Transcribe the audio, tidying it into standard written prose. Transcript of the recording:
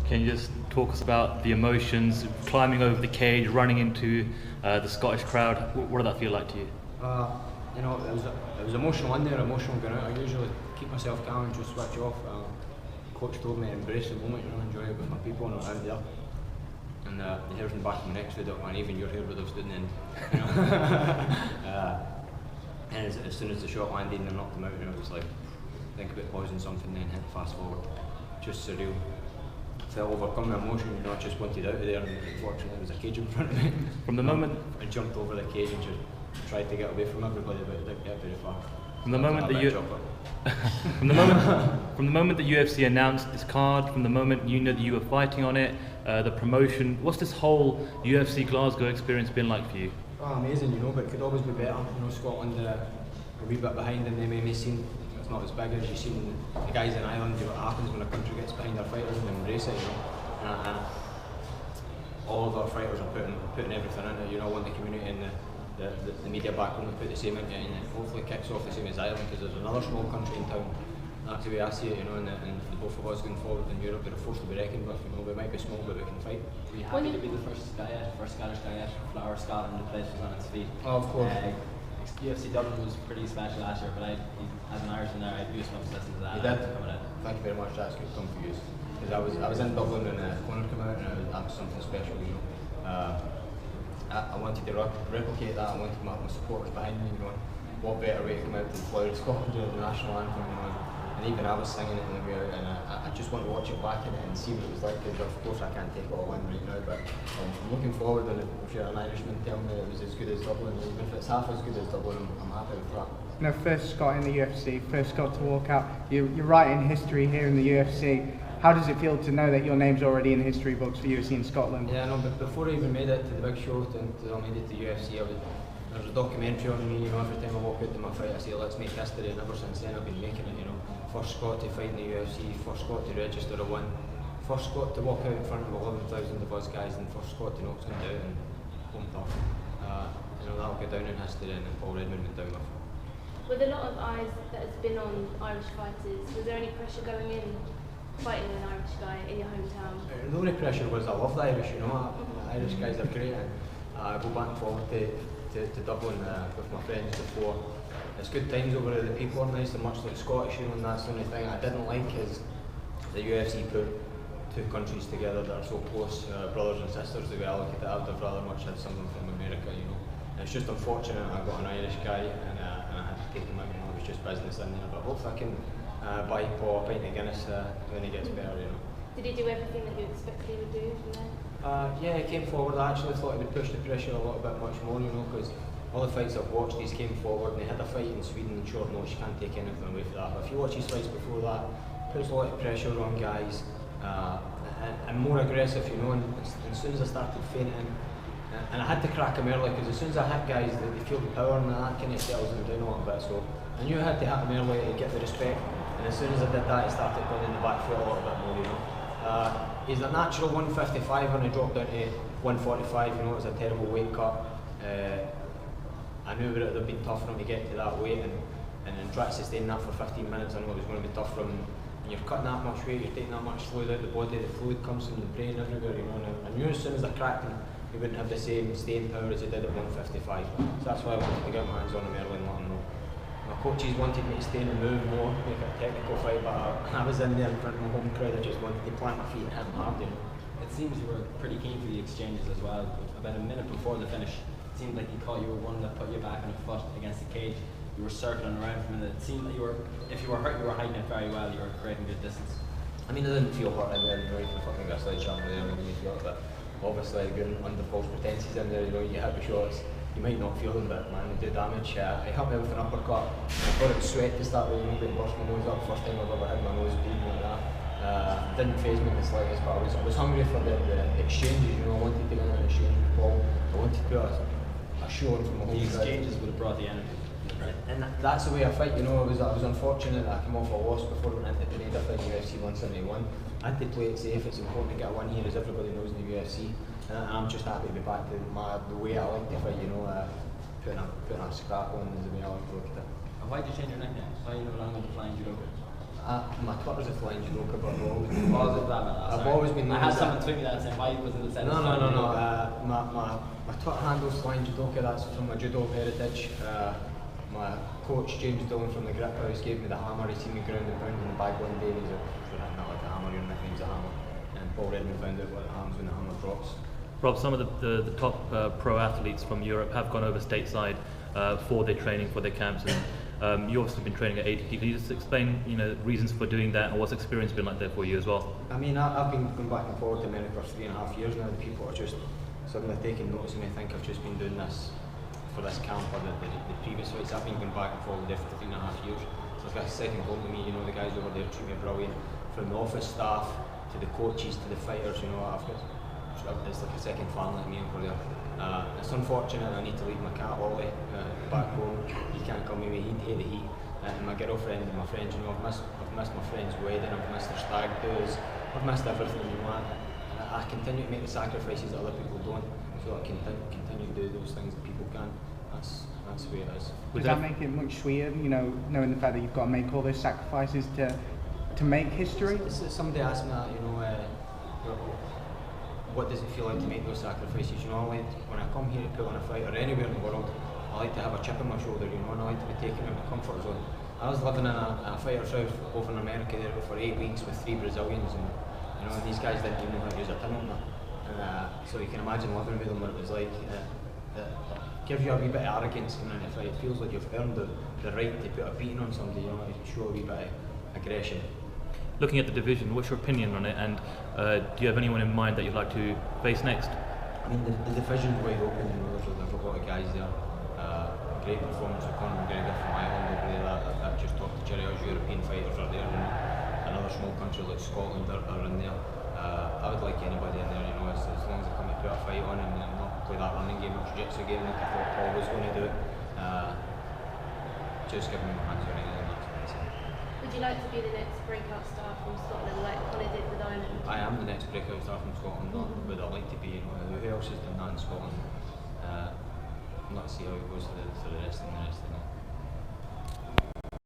Can you just talk us about the emotions, climbing over the cage, running into the Scottish crowd? What did that feel like to you? You know, it was emotional in there, emotional going out. I usually keep myself calm and just switch off. Coach told me to embrace the moment, you know, enjoy it with my people and around there. And the hairs in the back of my neck stood up, and even your hair would have stood in. You know? And as soon as the shot landed and I knocked him out, you know, it was like, think about pausing something, then hit fast forward. Just surreal. Felt overcome with emotion, you know, I just wanted out of there, and unfortunately there was a cage in front of me. From the moment I jumped over the cage and just tried to get away from everybody, but it didn't get very far. From the moment that UFC announced this card, from the moment you knew that you were fighting on it, the promotion, what's this whole UFC Glasgow experience been like for you? Oh, amazing, you know, but it could always be better. You know, Scotland a wee bit behind in the MMA scene. It's not as big as you've seen the guys in Ireland. You know what happens when a country gets behind their fighters and embrace it, you know. All of our fighters are putting everything into it. You know, I want the community and the media background to put the same into it, and it hopefully kicks off the same as Ireland, because there's another small country in town. That's the way I see it, you know, and for both of us going forward in Europe, we're a force to be reckoned with. You know, we might be small, but we can fight. Were you happy to be the first Scottish guy at Flower Scotland to place was on its feet? Oh, of course. UFC Dublin was pretty special last year, but as an Irishman there, I had goosebumps listening to that. You did? Thank you very much, that's good come for you. Because I was in Dublin when Conor came out, and that was something special, you know. I wanted to replicate that. I wanted my supporters behind me, you know. What better way to come out than Flower Scotland doing the national anthem, you know. And even I was singing it in the way out, and I just want to watch it back in it and see what it was like, because of course I can't take it all in right now, but I'm looking forward, and if you're an Irishman telling me it was as good as Dublin, even if it's half as good as Dublin, I'm happy with that. No, first Scot in the UFC, first Scot to walk out. You're writing history here in the UFC. How does it feel to know that your name's already in the history books for UFC in Scotland? Yeah, no, but before I even made it to the big show, until I made it to UFC, there was a documentary on me, you know, every time I walk out to my fight I say, let's make history, and ever since then I've been making it, you know. First Scot to fight in the UFC, first Scot to register a win, first Scot to walk out in front of 11,000 of us guys, and first Scot to knock someone out and home tough. You know, that'll go down in history, and Paul Redmond went down with. With a lot of eyes that has been on Irish fighters, was there any pressure going in fighting an Irish guy in your hometown? The only pressure was I love the Irish, you know. The Irish guys are great, and I go back and forward to Dublin with my friends before. It's good times over there, the people are nice, they're much like Scottish, you know, and that's the only thing I didn't like is the UFC put two countries together that are so close, brothers and sisters, the way I look at it. I would have rather much had someone from America, you know. And it's just unfortunate I got an Irish guy and I had to take him out, you know, it was just business in there, but hopefully I can buy Paul a pint of Guinness when he gets better, you know. Did he do everything that you expected he would do from there? Yeah, he came forward. I actually thought he would push the pressure a little bit much more, you know, because all the fights I've watched, he's came forward and he had a fight in Sweden, short notice, you can't take anything away from that. But if you watch his fights before that, puts a lot of pressure on guys, and more aggressive, you know, and as soon as I started fainting, and I had to crack him early, because as soon as I hit guys, they feel the power and that kind of settles them down a little bit, so I knew I had to hit him early to get the respect, and as soon as I did that, he started going in the back foot a little bit more, you know. He's a natural 155 and he dropped down to 145, you know, it was a terrible weight cut. I knew it would have been tough for him to get to that weight, and try to sustain that for 15 minutes. I know it was going to be tough for him. When you're cutting that much weight, you're taking that much fluid out of the body, the fluid comes from the brain everywhere, you know. And I knew as soon as I cracked him, he wouldn't have the same staying power as he did at 155. So that's why I wanted to get my hands on him early and let him know. My coaches wanted me to stay in the move more, make it a technical fight, but I was in there in front of my home crowd. I just wanted to plant my feet and hit him hard, you know. It seems you were pretty keen for the exchanges as well. About a minute before the finish, it seemed like he thought you were one that put you back on a foot against the cage. You were circling around for a minute. It seemed that you were, if you were hurt, you were hiding it very well. You were creating good distance. I mean, I didn't feel hurt in there, you know, you can fucking get a sledgehammer there and you feel it, but obviously going under false pretences in there, you know, you hit the shots, you might not feel them, but man, they do damage. He hit me with an uppercut. I thought it was sweat to start with, you know, but burst my nose up. First time I've ever had my nose bleeding like that. Didn't faze me in the slightest, but I was hungry for the exchanges, you know. I wanted to get in an exchange with Paul. I wanted to put a show on from my home. The exchanges would have brought the energy. And that's the way I fight, you know. I was unfortunate that I came off a loss before I went into the Pineda fight in UFC 171. I had to play it safe. It's important to get a win here, as everybody knows in the UFC. And I'm just happy to be back to the way I like to fight, you know. Putting a scrap on is the way I like to look at it. And why did you change your nickname? Why are you no longer the Flying Judoka? My Twitter's a flying judoka, but I've always been. What was it that? I've always been. I had someone tweet me that saying, why was it said? No. My Twitter handle's flying judoka. That's from my judo heritage. My coach James Dillon from the Grip House gave me the hammer. He seen me ground and pound in the bag one day. And he's like, not like a hammer. Your nickname's a hammer. And Paul Redmond found out what it happens when the hammer drops. Rob, some of the top pro athletes from Europe have gone over stateside for their training, for their camps, and you obviously been training at ATT. Can you just explain, reasons for doing that, and what's the experience been like there for you as well? I mean, I've been going back and forward to America for 3.5 years now. The people are just suddenly taking notice of me. I think I've just been doing this for this camp or the previous fights. I've been going back and forward there for 3.5 years. So it's like a second home to me. The guys over there treat me brilliant. From the office staff to the coaches to the fighters, it's like a second family to me in Korea. It's unfortunate I need to leave my cat Ollie back home. He can't come with me, he'd hate the heat. And my girlfriend and my friends, I've missed my friend's wedding, I've missed their stag do's, I've missed everything, I continue to make the sacrifices that other people don't, so I continue to do those things that people can. That's the way it is. Does that make it much sweeter, knowing the fact that you've got to make all those sacrifices to make history? Somebody asked me that, what does it feel like to make those sacrifices? When I come here to put on a fight or anywhere in the world, I like to have a chip on my shoulder, and I like to be taken out of my comfort zone. I was living in a fighter's house over in America there for 8 weeks with 3 Brazilians, and these guys didn't even know how to use a tin opener. So you can imagine living with them what it was like. It gives you a wee bit of arrogance coming into a fight. It feels like you've earned the right to put a beating on somebody, to show a wee bit of aggression. Looking at the division, what's your opinion on it, and do you have anyone in mind that you'd like to face next? I mean, the division's wide open, there's a lot of guys there. Great performance with Conor McGregor from Ireland over there, that just topped the cherry. As European fighters are there, and other small countries like Scotland are in there. I would like anybody in there, as long as they come to put a fight on and not play that running game or jiu-jitsu game like I thought Paul was going to do. Just give me my hands on anything, that's what I say. Would you like to be the next breakout star from Scotland, like Conor did with Ireland? I am the next breakout star from Scotland, not would I like to be. Who else has done that in Scotland? Let's see how it goes for the rest of the